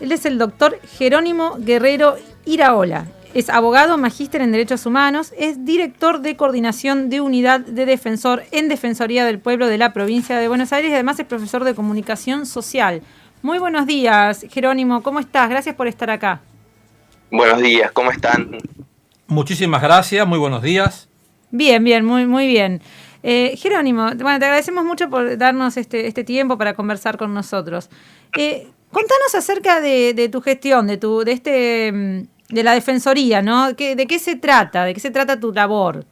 Él es el doctor Jerónimo Guerrero Iraola. Es abogado, magíster en Derechos Humanos, es director de coordinación de unidad de defensor en Defensoría del Pueblo de la provincia de Buenos Aires y además es profesor de comunicación social. Muy buenos días, Jerónimo, ¿cómo estás? Gracias por estar acá. Buenos días, ¿cómo están? Muchísimas gracias, muy buenos días. Bien, muy bien. Jerónimo, bueno, te agradecemos mucho por darnos este tiempo para conversar con nosotros. Contanos acerca de tu gestión, de la Defensoría, ¿no? ¿De qué se trata? ¿De qué se trata tu labor?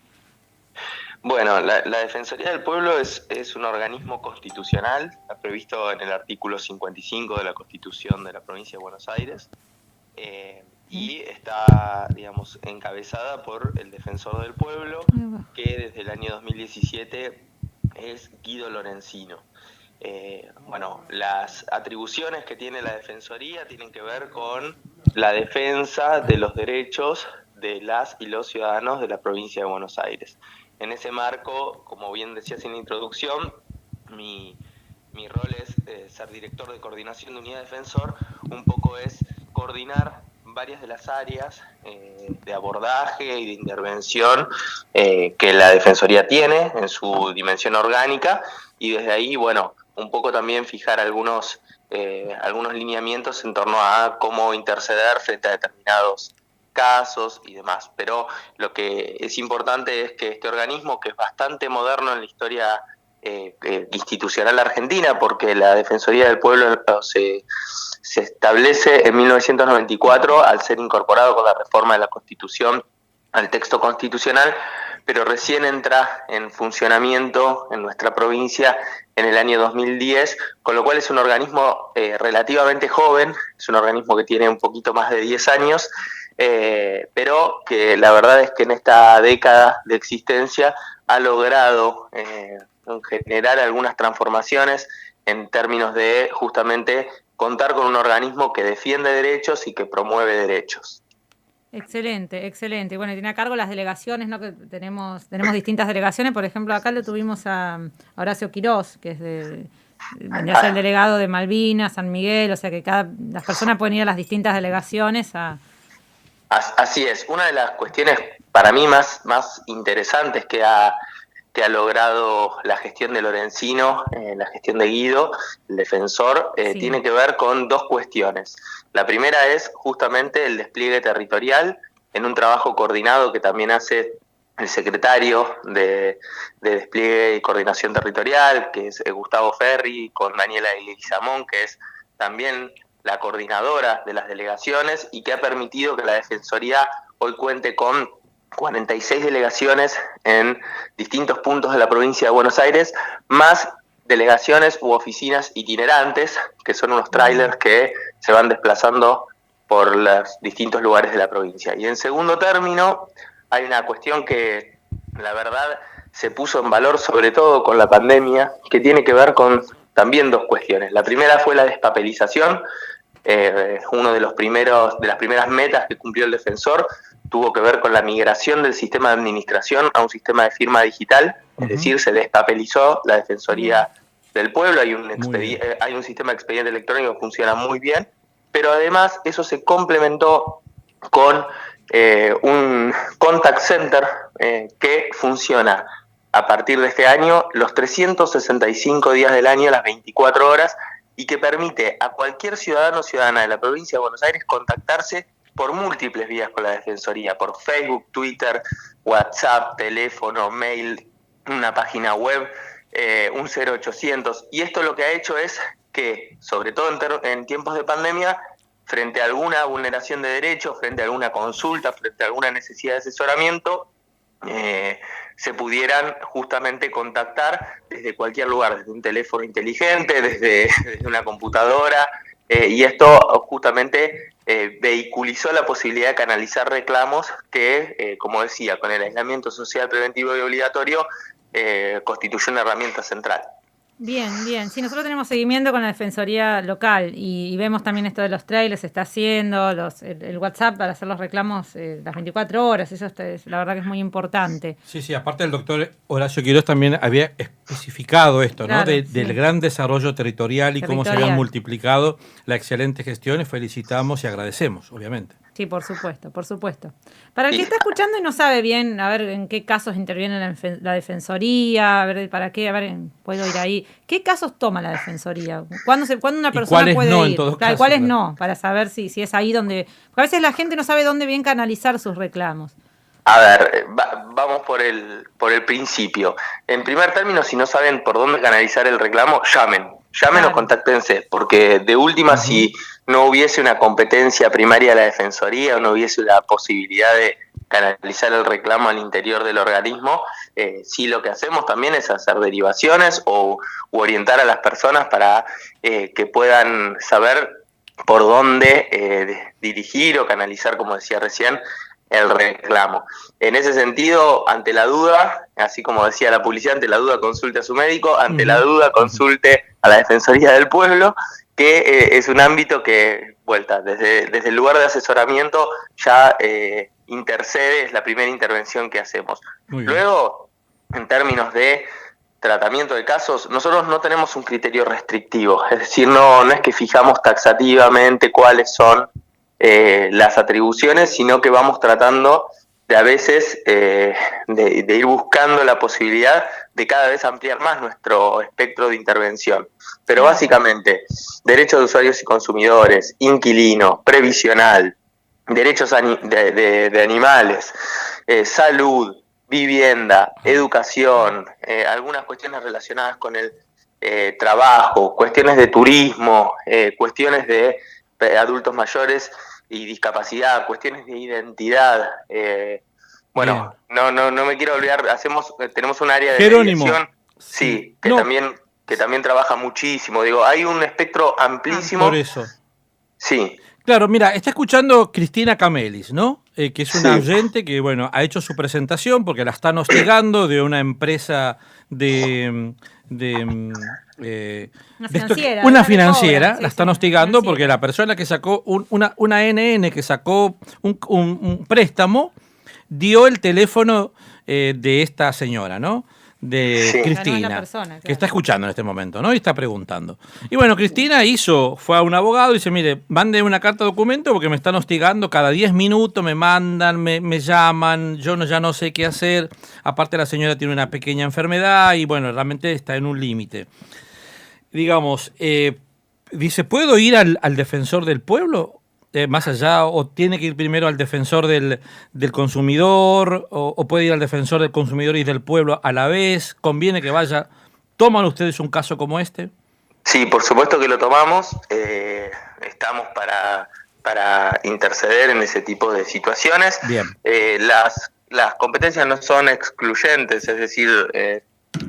Bueno, la Defensoría del Pueblo es un organismo constitucional, está previsto en el artículo 55 de la Constitución de la Provincia de Buenos Aires, y está, digamos, encabezada por el Defensor del Pueblo, que desde el año 2017 es Guido Lorenzino. Bueno, las atribuciones que tiene la Defensoría tienen que ver con la defensa de los derechos de las y los ciudadanos de la provincia de Buenos Aires. En ese marco, como bien decías en la introducción, mi rol es ser director de coordinación de unidad defensor, un poco es coordinar varias de las áreas de abordaje y de intervención que la Defensoría tiene en su dimensión orgánica, y desde ahí, bueno, un poco también fijar algunos lineamientos en torno a cómo interceder frente a determinados casos y demás. Pero lo que es importante es que este organismo, que es bastante moderno en la historia institucional argentina, porque la Defensoría del Pueblo se establece en 1994 al ser incorporado con la reforma de la Constitución al texto constitucional, pero recién entra en funcionamiento en nuestra provincia en el año 2010, con lo cual es un organismo relativamente joven, es un organismo que tiene un poquito más de 10 años, pero que la verdad es que en esta década de existencia ha logrado generar algunas transformaciones en términos de justamente contar con un organismo que defiende derechos y que promueve derechos. Excelente. Bueno, tiene a cargo las delegaciones, ¿no? Que tenemos distintas delegaciones. Por ejemplo, acá lo tuvimos a Horacio Quirós, que vendría a ser el delegado de Malvinas, San Miguel, o sea que las personas pueden ir a las distintas delegaciones a... Así es. Una de las cuestiones para mí más interesantes que ha logrado la gestión de Lorenzino, la gestión de Guido, el defensor, Sí. tiene que ver con dos cuestiones. La primera es justamente el despliegue territorial en un trabajo coordinado que también hace el secretario de Despliegue y Coordinación Territorial, que es Gustavo Ferri, con Daniela Leguizamón, que es también la coordinadora de las delegaciones, y que ha permitido que la Defensoría hoy cuente con 46 delegaciones en distintos puntos de la provincia de Buenos Aires, más delegaciones u oficinas itinerantes, que son unos trailers que se van desplazando por los distintos lugares de la provincia. Y en segundo término, hay una cuestión que la verdad se puso en valor sobre todo con la pandemia, que tiene que ver con también dos cuestiones. La primera fue la despapelización. Uno de las primeras metas que cumplió el defensor tuvo que ver con la migración del sistema de administración a un sistema de firma digital, es decir, se despapelizó la Defensoría del Pueblo, hay un sistema de expediente electrónico que funciona muy bien, pero además eso se complementó con un contact center que funciona a partir de este año los 365 días del año, las 24 horas, y que permite a cualquier ciudadano o ciudadana de la provincia de Buenos Aires contactarse por múltiples vías con la Defensoría, por Facebook, Twitter, WhatsApp, teléfono, mail, una página web, un 0800. Y esto lo que ha hecho es que, sobre todo en tiempos de pandemia, frente a alguna vulneración de derechos, frente a alguna consulta, frente a alguna necesidad de asesoramiento, se pudieran justamente contactar desde cualquier lugar, desde un teléfono inteligente, desde una computadora, y esto justamente vehiculizó la posibilidad de canalizar reclamos que, como decía, con el aislamiento social preventivo y obligatorio, constituyó una herramienta central. Bien, bien. Sí, nosotros tenemos seguimiento con la Defensoría local y vemos también esto de los trailers, se está haciendo, el WhatsApp para hacer los reclamos las 24 horas, eso la verdad que es muy importante. Sí, sí, aparte el doctor Horacio Quiroz también había especificado esto, Claro, ¿no? sí. Del gran desarrollo territorial y cómo se habían multiplicado la excelente gestión. Felicitamos y agradecemos, obviamente. Sí, por supuesto, por supuesto. Para el que está escuchando y no sabe bien, a ver en qué casos interviene la Defensoría, a ver para qué, a ver, puedo ir ahí. ¿Qué casos toma la Defensoría? ¿Cuándo una persona puede no, ir? En todo claro, caso, ¿cuáles claro. no? Para saber si es ahí donde... Porque a veces la gente no sabe dónde bien canalizar sus reclamos. A ver, vamos por el principio. En primer término, si no saben por dónde canalizar el reclamo, llamen Claro. o contáctense, porque de última, si no hubiese una competencia primaria de la Defensoría o no hubiese la posibilidad de canalizar el reclamo al interior del organismo, sí lo que hacemos también es hacer derivaciones u orientar a las personas para que puedan saber por dónde dirigir o canalizar, como decía recién, el reclamo. En ese sentido, ante la duda, así como decía la publicidad, ante la duda consulte a su médico, ante la duda consulte a la Defensoría del Pueblo, que es un ámbito que, desde el lugar de asesoramiento ya intercede, es la primera intervención que hacemos. Luego, en términos de tratamiento de casos, nosotros no tenemos un criterio restrictivo, es decir, no es que fijamos taxativamente cuáles son las atribuciones, sino que vamos tratando de a veces de ir buscando la posibilidad de cada vez ampliar más nuestro espectro de intervención. Pero básicamente, derechos de usuarios y consumidores, inquilino, previsional, derechos de animales, salud, vivienda, educación, algunas cuestiones relacionadas con el trabajo, cuestiones de turismo, cuestiones de adultos mayores y discapacidad, cuestiones de identidad. No me quiero olvidar, tenemos un área de Jerónimo, mediación, sí, que también trabaja muchísimo. Digo, hay un espectro amplísimo. Por eso. Sí. Claro, mira, está escuchando Cristina Camelis, ¿no? Que es una oyente que, ha hecho su presentación porque la están hostigando de una empresa una financiera, la están hostigando porque la persona que sacó una NN que sacó un préstamo dio el teléfono de esta señora, ¿no? De Cristina, que está escuchando en este momento, ¿no? Y está preguntando. Y Cristina fue a un abogado y dice, mire, mande una carta de documento porque me están hostigando, cada 10 minutos me mandan, me llaman, yo ya no sé qué hacer. Aparte la señora tiene una pequeña enfermedad y realmente está en un límite. Digamos, dice, ¿puedo ir al defensor del pueblo? Más allá, o tiene que ir primero al defensor del consumidor, o puede ir al defensor del consumidor y del pueblo a la vez. ¿Conviene que vaya? ¿Toman ustedes un caso como este? Sí, por supuesto que lo tomamos. Estamos para interceder en ese tipo de situaciones. Bien. Las competencias no son excluyentes, es decir,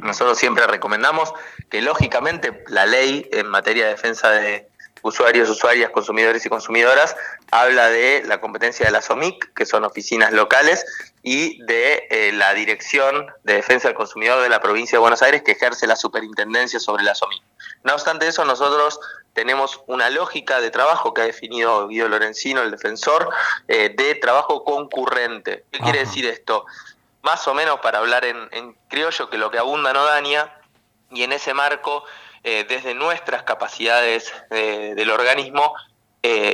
nosotros siempre recomendamos que lógicamente la ley en materia de defensa de usuarios, usuarias, consumidores y consumidoras habla de la competencia de las OMIC, que son oficinas locales, y de la Dirección de Defensa del Consumidor de la Provincia de Buenos Aires, que ejerce la superintendencia sobre las OMIC. No obstante eso, nosotros tenemos una lógica de trabajo que ha definido Guido Lorenzino, el defensor, de trabajo concurrente. ¿Qué quiere decir esto? Más o menos, para hablar en criollo, que lo que abunda no daña, y en ese marco, desde nuestras capacidades del organismo,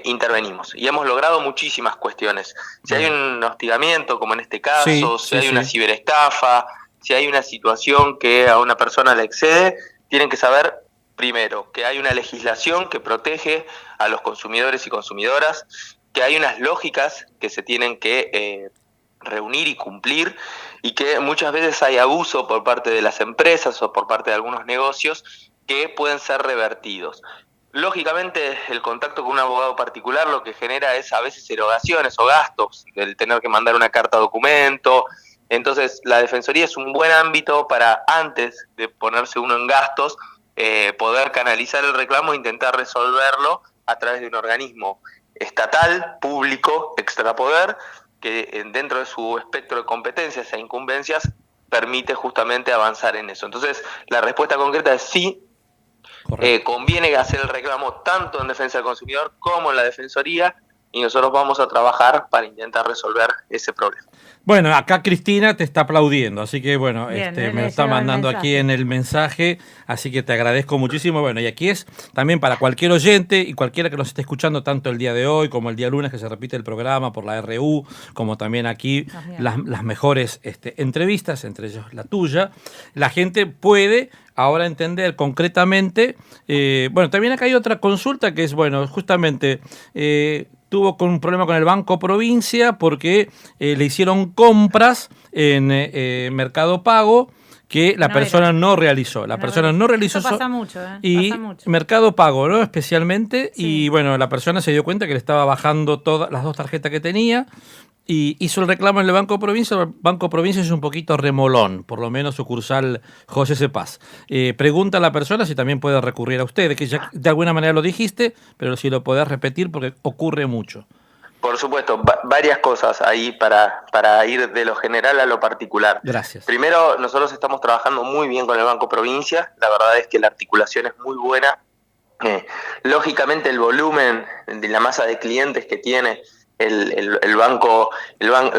intervenimos. Y hemos logrado muchísimas cuestiones. Si hay un hostigamiento, como en este caso, si hay una ciberestafa, si hay una situación que a una persona le excede, tienen que saber, primero, que hay una legislación que protege a los consumidores y consumidoras, que hay unas lógicas que se tienen que reunir y cumplir, y que muchas veces hay abuso por parte de las empresas o por parte de algunos negocios que pueden ser revertidos. Lógicamente, el contacto con un abogado particular lo que genera es a veces erogaciones o gastos, el tener que mandar una carta documento. Entonces, la Defensoría es un buen ámbito para, antes de ponerse uno en gastos, poder canalizar el reclamo e intentar resolverlo a través de un organismo estatal, público, extrapoder, que dentro de su espectro de competencias e incumbencias permite justamente avanzar en eso. Entonces, la respuesta concreta es sí, conviene hacer el reclamo tanto en defensa del consumidor como en la defensoría, y nosotros vamos a trabajar para intentar resolver ese problema. Bueno, acá Cristina te está aplaudiendo, así que bueno, Bien, me lo está mandando aquí en el mensaje, así que te agradezco muchísimo. Bueno, y aquí es también para cualquier oyente y cualquiera que nos esté escuchando tanto el día de hoy como el día lunes, que se repite el programa por la RU, como también aquí las mejores entrevistas, entre ellos la tuya. La gente puede ahora entender concretamente, bueno, también acá hay otra consulta que es, bueno, justamente tuvo un problema con el Banco Provincia porque le hicieron compras en Mercado Pago que la persona no realizó. La persona no realizó. Eso pasa mucho, y pasa mucho. Mercado Pago, ¿no? Especialmente. Sí. Y bueno, la persona se dio cuenta que le estaba bajando todas las 2 tarjetas que tenía. Y hizo el reclamo en el Banco Provincia. El Banco Provincia es un poquito remolón, por lo menos sucursal José Cepaz. Pregunta a la persona si también puede recurrir a usted, que ya de alguna manera lo dijiste, pero si lo podés repetir porque ocurre mucho. Por supuesto, varias cosas ahí para ir de lo general a lo particular. Gracias. Primero, nosotros estamos trabajando muy bien con el Banco Provincia, la verdad es que la articulación es muy buena. Lógicamente el volumen de la masa de clientes que tiene la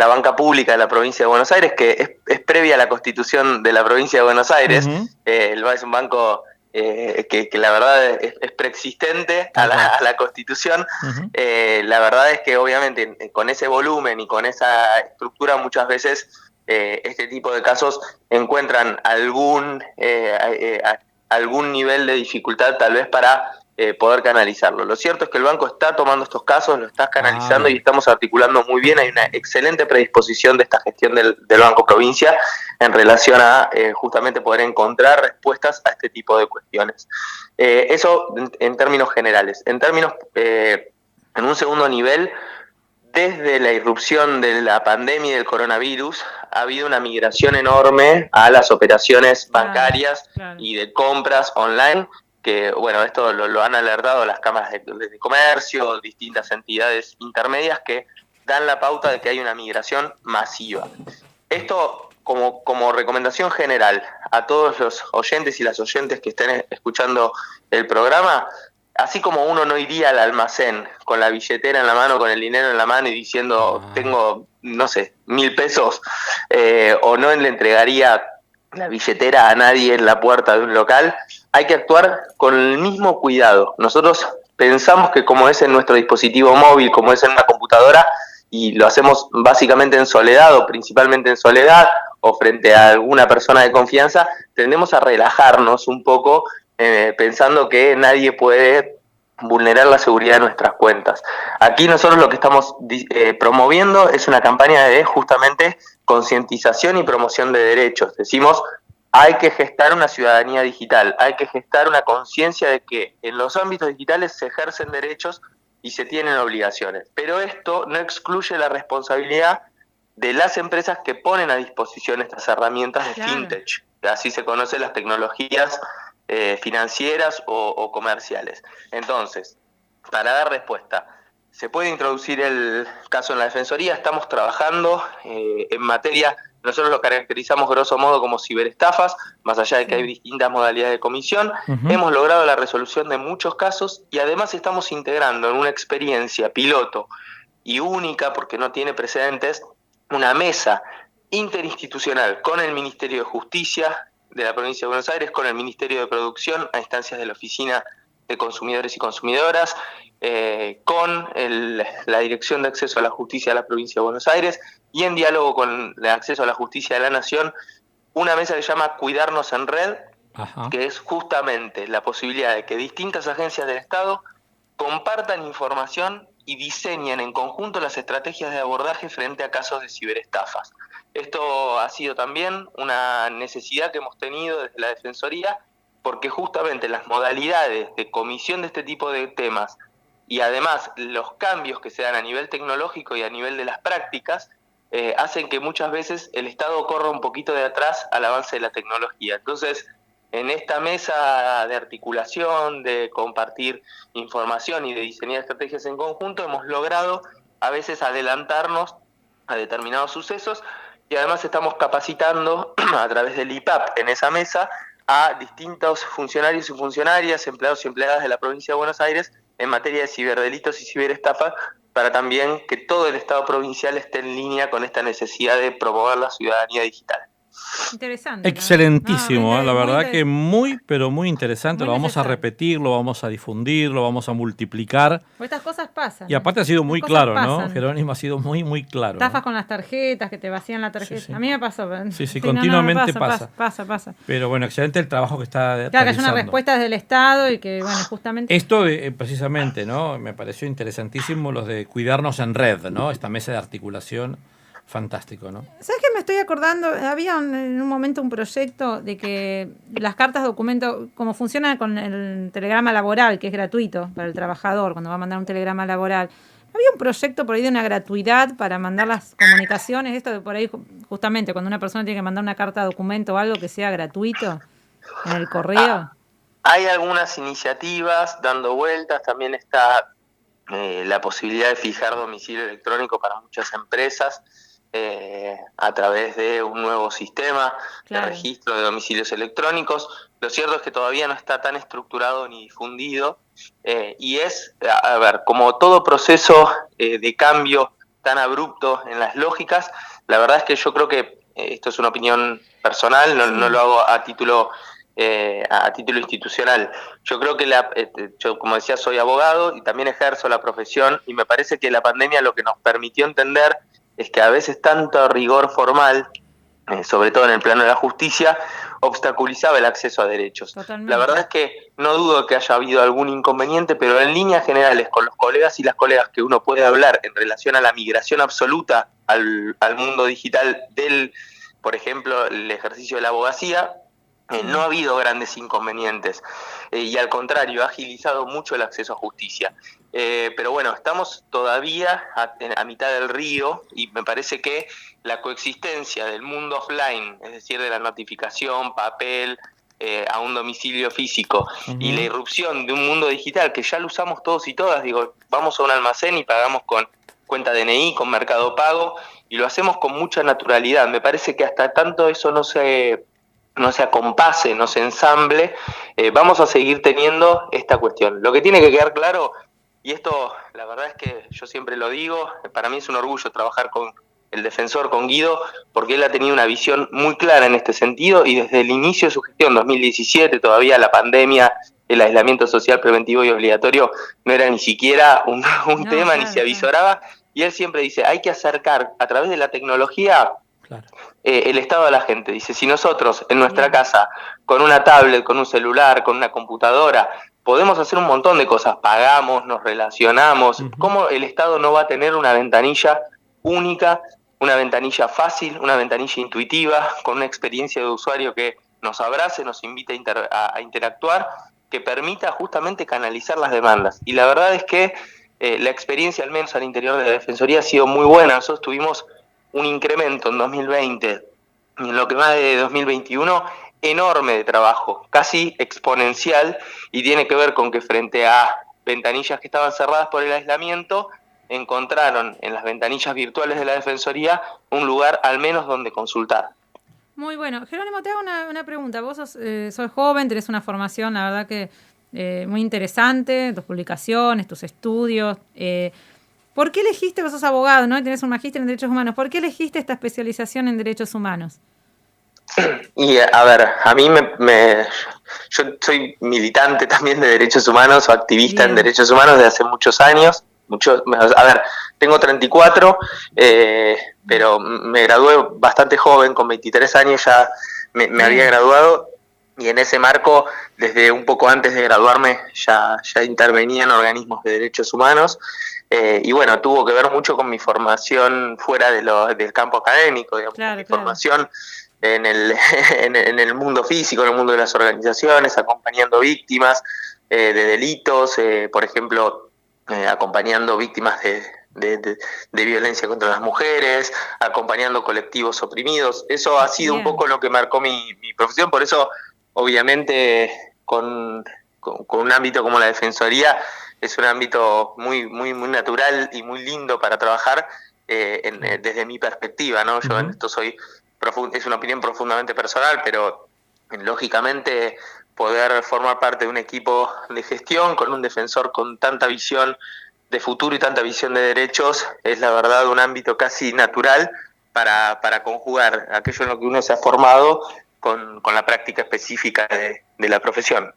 banca pública de la provincia de Buenos Aires, que es previa a la constitución de la provincia de Buenos Aires, es un banco que la verdad es preexistente a la constitución. La verdad es que obviamente con ese volumen y con esa estructura muchas veces este tipo de casos encuentran algún nivel de dificultad tal vez para poder canalizarlo. Lo cierto es que el banco está tomando estos casos, lo está canalizando y estamos articulando muy bien. Hay una excelente predisposición de esta gestión del Banco Provincia en relación a justamente poder encontrar respuestas a este tipo de cuestiones. Eso en términos generales. En términos, en un segundo nivel, desde la irrupción de la pandemia y del coronavirus, ha habido una migración enorme a las operaciones bancarias y de compras online, que bueno, esto lo han alertado las cámaras de comercio, distintas entidades intermedias que dan la pauta de que hay una migración masiva. Esto como recomendación general a todos los oyentes y las oyentes que estén escuchando el programa, así como uno no iría al almacén con la billetera en la mano, con el dinero en la mano y diciendo tengo, no sé, 1.000 pesos, o no le entregaría la billetera a nadie en la puerta de un local, hay que actuar con el mismo cuidado. Nosotros pensamos que como es en nuestro dispositivo móvil, como es en una computadora, y lo hacemos básicamente en soledad o principalmente en soledad o frente a alguna persona de confianza, tendemos a relajarnos un poco pensando que nadie puede vulnerar la seguridad de nuestras cuentas. Aquí nosotros lo que estamos promoviendo es una campaña de justamente concientización y promoción de derechos. Decimos, hay que gestar una ciudadanía digital, hay que gestar una conciencia de que en los ámbitos digitales se ejercen derechos y se tienen obligaciones. Pero esto no excluye la responsabilidad de las empresas que ponen a disposición estas herramientas de fintech, que así se conocen las tecnologías financieras o comerciales. Entonces, para dar respuesta, se puede introducir el caso en la Defensoría. Estamos trabajando en materia, nosotros lo caracterizamos grosso modo como ciberestafas, más allá de que hay distintas modalidades de comisión. Hemos logrado la resolución de muchos casos y además estamos integrando en una experiencia piloto y única, porque no tiene precedentes, una mesa interinstitucional con el Ministerio de Justicia de la provincia de Buenos Aires, con el Ministerio de Producción a instancias de la Oficina de Consumidores y Consumidoras, con la Dirección de Acceso a la Justicia de la provincia de Buenos Aires y en diálogo con el Acceso a la Justicia de la Nación, una mesa que se llama Cuidarnos en Red, que es justamente la posibilidad de que distintas agencias del Estado compartan información y diseñen en conjunto las estrategias de abordaje frente a casos de ciberestafas. Esto ha sido también una necesidad que hemos tenido desde la Defensoría, porque justamente las modalidades de comisión de este tipo de temas y además los cambios que se dan a nivel tecnológico y a nivel de las prácticas hacen que muchas veces el Estado corra un poquito de atrás al avance de la tecnología. Entonces, en esta mesa de articulación, de compartir información y de diseñar estrategias en conjunto, hemos logrado a veces adelantarnos a determinados sucesos y además estamos capacitando a través del IPAP en esa mesa a distintos funcionarios y funcionarias, empleados y empleadas de la provincia de Buenos Aires en materia de ciberdelitos y ciberestafa, para también que todo el Estado provincial esté en línea con esta necesidad de promover la ciudadanía digital. Interesante. Excelentísimo, ¿no? La verdad que muy, pero muy interesante. Muy lo vamos necesario. a repetir, lo vamos a difundir, lo vamos a multiplicar. Pues estas cosas pasan. Y aparte ha sido muy Estas claro, cosas ¿no? pasan. Jerónimo ha sido muy, muy claro. Estafas ¿no? con las tarjetas, que te vacían la tarjeta. Sí, sí. A mí me pasó. Sí, continuamente pasa. Pero bueno, excelente el trabajo que está Claro, que hay realizando. una respuesta desde el Estado y que, bueno, justamente... Esto precisamente, ¿no? Me pareció interesantísimo los de cuidarnos en red, ¿no? Esta mesa de articulación, fantástico, ¿no? ¿Sabes qué me estoy acordando? Había en un momento un proyecto de que las cartas documento, como funciona con el telegrama laboral, que es gratuito para el trabajador cuando va a mandar un telegrama laboral, había un proyecto por ahí de una gratuidad para mandar las comunicaciones, esto de por ahí justamente cuando una persona tiene que mandar una carta documento o algo que sea gratuito en el correo. Hay algunas iniciativas dando vueltas, también está la posibilidad de fijar domicilio electrónico para muchas empresas a través de un nuevo sistema de registro de domicilios electrónicos. Lo cierto es que todavía no está tan estructurado ni difundido y es, a ver, como todo proceso de cambio tan abrupto en las lógicas, la verdad es que yo creo que esto es una opinión personal, no lo hago a título institucional. Yo creo que yo, como decía, soy abogado y también ejerzo la profesión, y me parece que la pandemia lo que nos permitió entender es que a veces tanto rigor formal, sobre todo en el plano de la justicia, obstaculizaba el acceso a derechos. Totalmente. La verdad es que no dudo que haya habido algún inconveniente, pero en líneas generales, con los colegas y las colegas que uno puede hablar en relación a la migración absoluta al mundo digital del, por ejemplo, el ejercicio de la abogacía, no ha habido grandes inconvenientes y al contrario, ha agilizado mucho el acceso a justicia. Pero bueno, estamos todavía a mitad del río y me parece que la coexistencia del mundo offline, es decir, de la notificación, papel, a un domicilio físico, y la irrupción de un mundo digital que ya lo usamos todos y todas, digo, vamos a un almacén y pagamos con cuenta DNI, con Mercado Pago, y lo hacemos con mucha naturalidad. Me parece que hasta tanto eso no se acompase, no se ensamble, vamos a seguir teniendo esta cuestión. Lo que tiene que quedar claro, y esto la verdad es que yo siempre lo digo, para mí es un orgullo trabajar con el defensor, con Guido, porque él ha tenido una visión muy clara en este sentido, y desde el inicio de su gestión, 2017, todavía la pandemia, el aislamiento social preventivo y obligatorio no era ni siquiera un tema, claro, ni se avisoraba, y él siempre dice, hay que acercar a través de la tecnología el estado a la gente. Dice, si nosotros en nuestra casa, con una tablet, con un celular, con una computadora, podemos hacer un montón de cosas, pagamos, nos relacionamos, ¿cómo el Estado no va a tener una ventanilla única, una ventanilla fácil, una ventanilla intuitiva, con una experiencia de usuario que nos abrace, nos invite a interactuar, que permita justamente canalizar las demandas? Y la verdad es que la experiencia, al menos al interior de la Defensoría, ha sido muy buena. Nosotros tuvimos un incremento en 2020 y en lo que va de 2021 enorme de trabajo, casi exponencial, y tiene que ver con que frente a ventanillas que estaban cerradas por el aislamiento, encontraron en las ventanillas virtuales de la Defensoría un lugar al menos donde consultar. Muy bueno. Jerónimo, te hago una pregunta. Vos sos joven, tenés una formación, la verdad que muy interesante, tus publicaciones, tus estudios. ¿Por qué elegiste, vos sos abogado, ¿no? Y tenés un magíster en Derechos Humanos, ¿por qué elegiste esta especialización en Derechos Humanos? Y a ver, a mí yo soy militante también de derechos humanos o activista en derechos humanos desde hace muchos años. A ver, tengo 34, pero me gradué bastante joven, con 23 años ya me había graduado, y en ese marco, desde un poco antes de graduarme, ya intervenía en organismos de derechos humanos. Y bueno, tuvo que ver mucho con mi formación fuera del campo académico, digamos, mi formación en el mundo físico, en el mundo de las organizaciones, acompañando víctimas de delitos, por ejemplo, acompañando víctimas de violencia contra las mujeres, acompañando colectivos oprimidos. Eso ha sido un poco lo que marcó mi profesión, por eso obviamente con un ámbito como la Defensoría es un ámbito muy, muy, muy natural y muy lindo para trabajar desde mi perspectiva, ¿no? Yo en esto es una opinión profundamente personal, pero Lógicamente, poder formar parte de un equipo de gestión con un defensor con tanta visión de futuro y tanta visión de derechos es la verdad un ámbito casi natural para conjugar aquello en lo que uno se ha formado con la práctica específica de la profesión.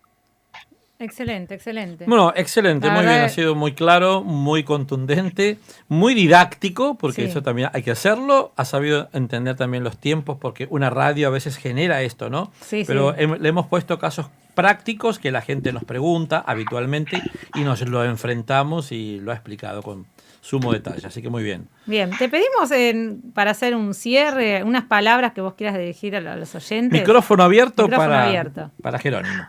Excelente, excelente. Bueno, excelente, muy bien, ha sido muy claro, muy contundente, muy didáctico, porque eso también hay que hacerlo, ha sabido entender también los tiempos, porque una radio a veces genera esto, ¿no? Sí, pero le hemos puesto casos prácticos que la gente nos pregunta habitualmente y nos lo enfrentamos y lo ha explicado con sumo detalle, así que muy bien. Bien, te pedimos para hacer un cierre, unas palabras que vos quieras dirigir a los oyentes. Micrófono abierto, abierto. Para Jerónimo.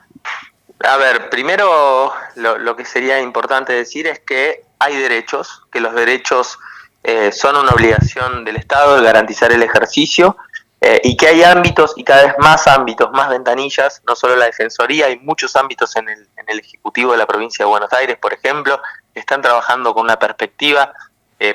A ver, primero lo que sería importante decir es que hay derechos, que los derechos son una obligación del Estado de garantizar el ejercicio y que hay ámbitos y cada vez más ámbitos, más ventanillas, no solo la Defensoría, hay muchos ámbitos en el Ejecutivo de la Provincia de Buenos Aires, por ejemplo, que están trabajando con una perspectiva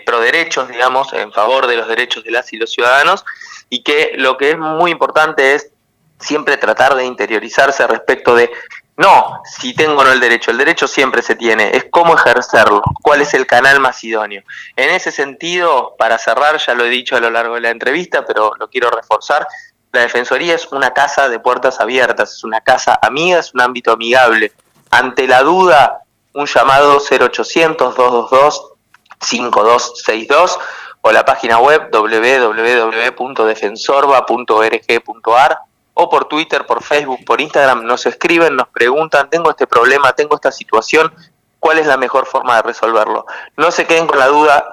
pro derechos, digamos, en favor de los derechos de las y los ciudadanos, y que lo que es muy importante es siempre tratar de interiorizarse respecto de no, si tengo o no el derecho siempre se tiene, es cómo ejercerlo, cuál es el canal más idóneo. En ese sentido, para cerrar, ya lo he dicho a lo largo de la entrevista, pero lo quiero reforzar, la Defensoría es una casa de puertas abiertas, es una casa amiga, es un ámbito amigable. Ante la duda, un llamado 0800-222-5262 o la página web www.defensorba.org.ar o por Twitter, por Facebook, por Instagram, nos escriben, nos preguntan, tengo este problema, tengo esta situación, ¿cuál es la mejor forma de resolverlo? No se queden con la duda,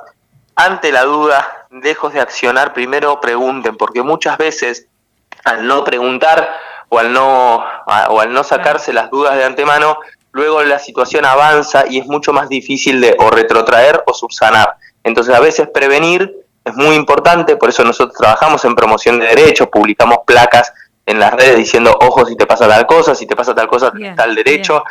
ante la duda, lejos de accionar, primero pregunten, porque muchas veces al no preguntar o al no sacarse las dudas de antemano, luego la situación avanza y es mucho más difícil de o retrotraer o subsanar. Entonces a veces prevenir es muy importante, por eso nosotros trabajamos en promoción de derechos, publicamos placas en las redes diciendo, ojo, si te pasa tal cosa, si te pasa tal cosa, tal derecho.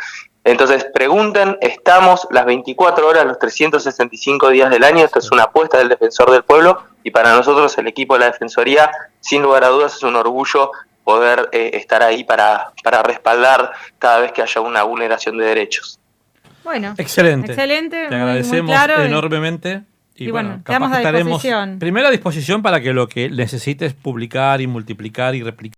Entonces, pregunten, estamos las 24 horas, los 365 días del año, esto es una apuesta del Defensor del Pueblo, y para nosotros, el equipo de la Defensoría, sin lugar a dudas, es un orgullo poder estar ahí para respaldar cada vez que haya una vulneración de derechos. Bueno, excelente. Te agradecemos muy claro enormemente. Y bueno, quedamos a disposición. Primero a disposición para que lo que necesites publicar y multiplicar y replicar.